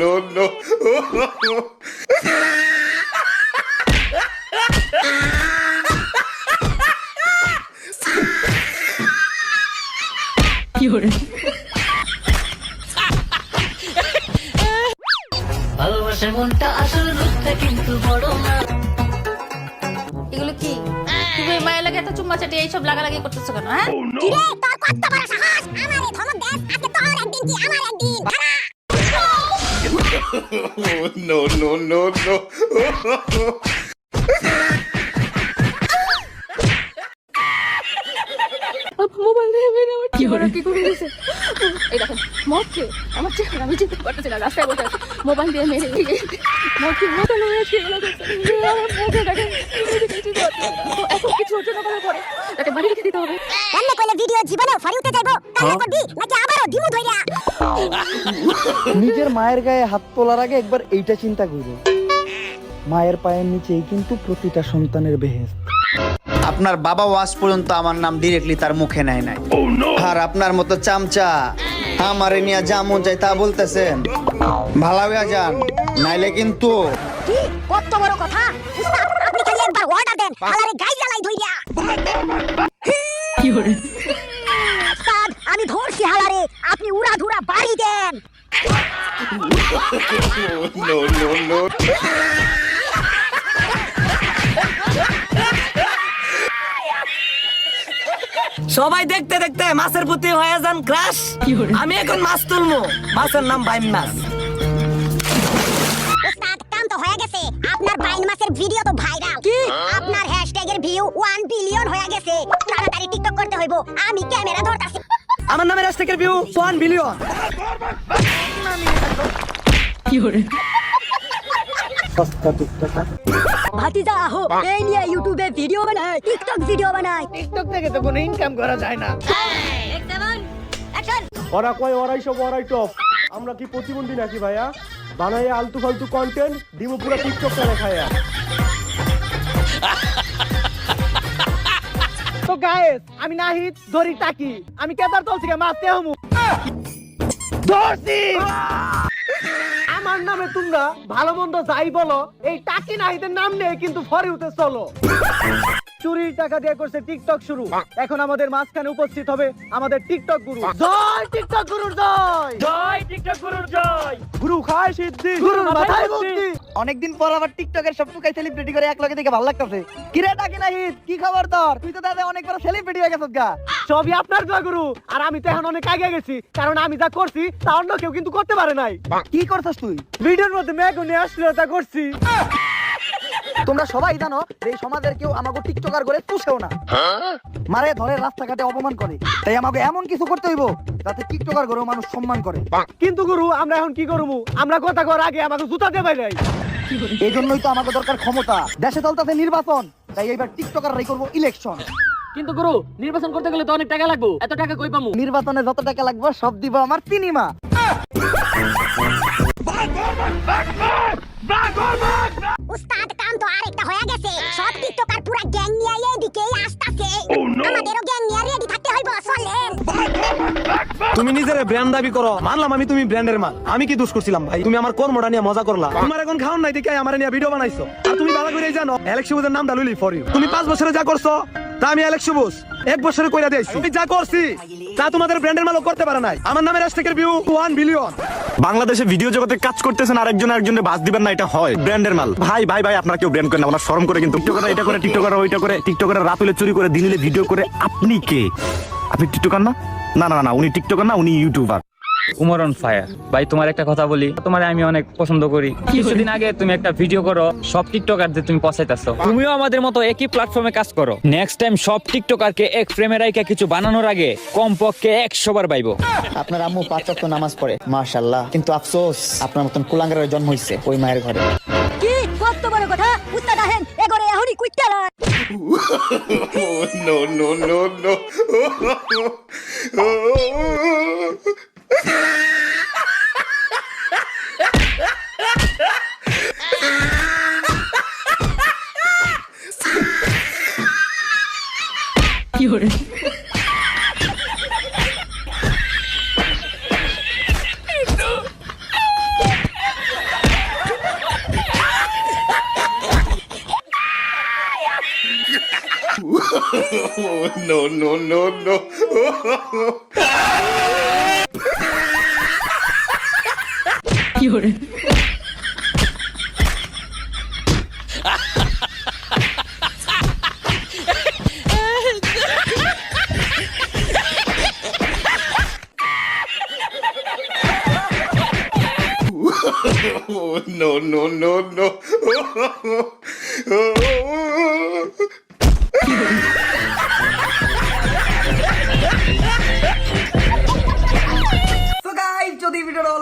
No, no. ভালোবাসার মনটা আসল রূপটা কিন্তু বড় না। এগুলো কি তুমি মায়ের লাগে এত চুম্মা চাটি এইসব লাগালাগি করতেছো কেন? হ্যাঁ কি রে তোর কত বড় সাহস আমারে ধমক দেস আজকে তোর একদিন কি আমার একদিন No, no, no, no. Mobile দিয়ে বের আমার কি করে দিয়েছে। এই দেখেন মদ খেয়ে আমার চেহারা আমি চিনতে পারতেছি না, রাস্তায় বসে আছে মোবাইল দিয়ে মেরে মদ খেয়ে মোবাইল হয়ে সেগুলো আমার মুখে দেখেন এখন কিছু হচ্ছে না করার পরে তাকে বাড়ি রেখে দিতে হবে। এমনি কইলে ভিডিও জীবনে ফারিউতে যাইবো কান্না করবি নাকি আবারও দিমু ধইরা। নিজের মায়ের গায়ে হাত তোলার আগে একবার এইটা চিন্তা করো, মায়ের পায়ের নিচেই কিন্তু প্রতিটা সন্তানের বেহেশত। আপনার বাবা ওয়াজ পর্যন্ত আমার নাম ডিরেক্টলি তার মুখে নেয় নাই। আর আপনার মতো চামচা আমারে নিয়ে যা মন চাই তা বলতেছেন, ভালো হইয়া যান, নাইলে কিন্তু কি কত বড় কথা উস্তাদ, আপনি খালি একবার অর্ডার দেন আলারে গাই জ্বালাই ধইরা। কি করে উস্তাদ আমি ধরছি হালারে, আপনি উড়া ধুরা বাড়ি দেন। No, no, no. সবাই দেখতে দেখতে মাছের প্রতি হয়ে যান ক্রাশ। আমি এখন মাছ তুলবো, মাছের নাম বাইম মাছ। উস্তাদ কাম তো হয়ে গেছে, আপনার বাইন মাসের ভিডিও তো ভাইরাল, আপনার হ্যাশট্যাগের ভিউ 1 বিলিয়ন হয়ে গেছে। তাড়াতাড়ি টিকটক করতে হইব, আমি ক্যামেরা ধরতাছি। আমার নামের হ্যাশট্যাগের ভিউ 1 বিলিয়ন। কি করে সস্তা টিকটকার। ভাতিজা আহো এই নিয়ে ইউটিউবে ভিডিও বানাই, টিকটক ভিডিও বানাই। টিকটক থেকে তো কোনো ইনকাম করা যায় না। ওরা কয় ওরাই সব ওরাই টপ, আমরা কি প্রতিবন্ধী নাকি ভাইয়া? বানাইয়া আলতু ফালতু কন্টেন্ট দিমু পুরো টিকটক করে খায়া। তো গাইস আমি নাহিদ ধরি টাকি, আমি কেদার তল থেকে মারতে হমু ধরছি। আমার নামে তোমরা ভালো মন্দ যাই বলো, এই টাকি নাহিদের নাম নিয়ে কিন্তু ফরিউতে চলো। চুরির টাকা দিয়ে করছে টিকটক শুরু, এখন আমাদের মাঝখানে উপস্থিত হবে আমাদের টিকটক গুরু। জয় টিকটক গুরুর জয়, জয় টিকটক গুরুর জয়। গুরু খায় সিদ্ধি, গুরুর মাথায় বুদ্ধি। অনেকদিন পর আবার টিকটকের সব টুকাই সেলিব্রিটি করে এক লগে দেখে ভালো লাগতেছে। কি রে টাকি নাহিদ, কি খবর তোর? তুই তো দাদা অনেক বড় সেলিব্রিটি হয়ে গেছিস গা। সবই আপনার দোয়া গুরু, আর আমি তো এখন অনেক আগে গেছি, কারণ আমি যা করছি তা অন্য কেউ কিন্তু করতে পারে নাই। কি করছিস তুই? ভিডিওর মধ্যে মেঘুনি অশ্লীলতা করছি। তোমরা সবাই জানো এই সমাজের কেউ আমাকে টিকটকার করে পুষেও না, মারে ধরে রাস্তাঘাটে অপমান করে। তাই আমাকে এমন কিছু করতে হইব যাতে টিকটকার করে মানুষ সম্মান করে। কিন্তু গুরু আমরা এখন কি করবো? আমরা কথা কর আগে আমাকে জুতা দেবাই নাই। এই জন্যই তো আমাকে দরকার ক্ষমতা। দেশে চলতেছে নির্বাচন, তাই এইবার টিকটকাররাই করবো ইলেকশন। কিন্তু গুরু নির্বাচন করতে গেলে তো অনেক টাকা লাগবে, এত টাকা কই পামু? নির্বাচনে যত টাকা লাগবে সব দিব আমার তিনিমা। উস্তাদ কাম তো আরেকটা হয়ে গেছে, সব টিকটকার পুরা গ্যাং নিয়ে এইদিকে আসতাছে। আমাদেরও গ্যাং নিয়ে রেডি থাকতে হইব, চলেন। তুমি নিজের ব্র্যান্ড দাবি করো, মানলাম আমি তুমি ব্র্যান্ডের মাল। আমি কি দোষ করছিলাম ভাই? তুমি আমার কর্মটা নিয়ে মজা করলা। তোমার এখন খাওয়ান নাই দেখে আমার নিয়ে ভিডিও বানাইছো। আর তুমি ভালো করে জানো অ্যালেক্স সুবুজের নাম ডালুলি ফর ইউ। তুমি 5 বছরে যা করছো তা আমি অ্যালেক্স সুবুজ 1 বছরে কইরা দিয়েছি। আমি যা করছি তা তোমাদের ব্র্যান্ডের মালও করতে পারে নাই। আমার নামের হ্যাশট্যাগের ভিউ 1 বিলিয়ন। বাংলাদেশে ভিডিও জগতে কাজ করতেছেন আর একজনের বাস দিবেন না, এটা হয় ব্র্যান্ডের মাল। ভাই ভাই ভাই আপনারা কেউ ব্র্যান্ড করেন না, ওনার শরম করে। কিন্তু টিকটকাররা এটা করে, টিকটকাররা ওইটা করে, টিকটকাররা রাত হলে চুরি করে, দিন হলে ভিডিও করে। আপনি কে? আপনি টিকটকার না? না না না, উনি টিকটকার না, উনি ইউটিউবার। উমর অন ফায়ার ভাই, তোমার একটা কথা বলি, তোমার আমি অনেক পছন্দ করি। কিছুদিন আগে তুমি একটা ভিডিও করো, সব টিকটকারদের তুমি পছাইতেছো। তুমিও আমাদের মতো একই প্ল্যাটফর্মে কাজ করো। নেক্সট টাইম সব টিকটকারকে এক ফ্রেমে রাইখা কিছু বানানোর আগে কমপক্ষে 100 বার বাইবো। আপনার আম্মু 5 ওয়াক্ত নামাজ পড়ে, মাশাআল্লাহ, কিন্তু আফসোস আপনার মতন কুলাঙ্গারের জন্ম হইছে ওই মায়ের ঘরে। কি কত বড় কথা উস্তাদ, আহেন এগরে এহনি কুইটালা। No, no, no, no. কি করে no, no, no, no. No, no, no, no. So guys, যদি ভিডিওটা